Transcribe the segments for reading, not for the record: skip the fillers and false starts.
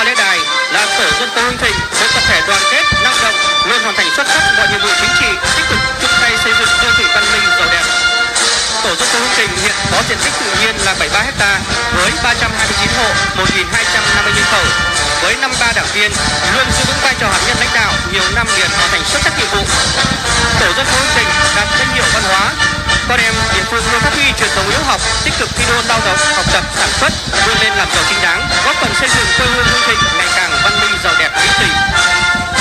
ngoài lễ đài là tổ dân phố Hưng Thịnh, một tập thể đoàn kết, năng động, luôn hoàn thành xuất sắc mọi nhiệm vụ chính trị, tích cực chung tay xây dựng đô thị văn minh giàu đẹp. Tổ dân phố Hưng Thịnh hiện có diện tích tự nhiên là 73 ha với 329 hộ, 1.250 nhân khẩu, với 53 đảng viên, luôn giữ vững vai trò hạt nhân lãnh đạo nhiều năm liền hoàn thành xuất sắc nhiệm vụ. Tổ dân phố Hưng Thịnh đạt danh hiệu văn hóa. Con em địa phương luôn phát huy truyền thống hiếu học, tích cực thi đua lao động, học tập, sản xuất, vươn lên làm giàu chính đáng, góp phần xây dựng quê hương Hưng Thịnh ngày càng văn minh giàu đẹp vững tình.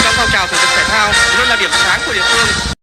Trong phong trào thể dục thể thao luôn là điểm sáng của địa phương.